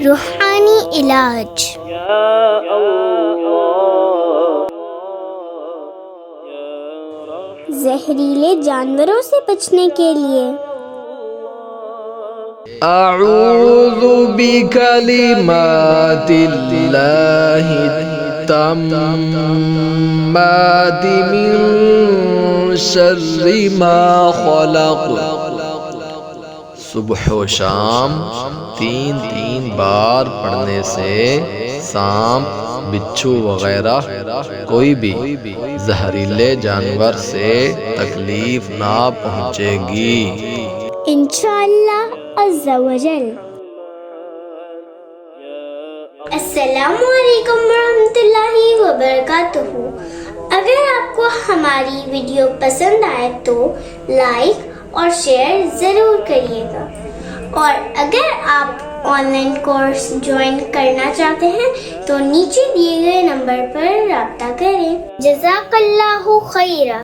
روحانی علاج۔ زہریلے جانوروں سے بچنے کے لیے اعوذ بکلمات اللہ التامات من شر ما خلق۔ صبح و شام 3 بار پڑھنے سے سانپ، بچھو وغیرہ کوئی بھی زہریلے جانور سے تکلیف نہ پہنچے گی انشاءاللہ عز و جل۔ السلام علیکم ورحمۃ اللہ وبرکاتہ۔ اگر آپ کو ہماری ویڈیو پسند آئے تو لائک اور شیئر ضرور کریے گا، اور اگر آپ آن لائن کورس جوائن کرنا چاہتے ہیں تو نیچے دیے گئے نمبر پر رابطہ کریں۔ جزاک اللہ خیرہ۔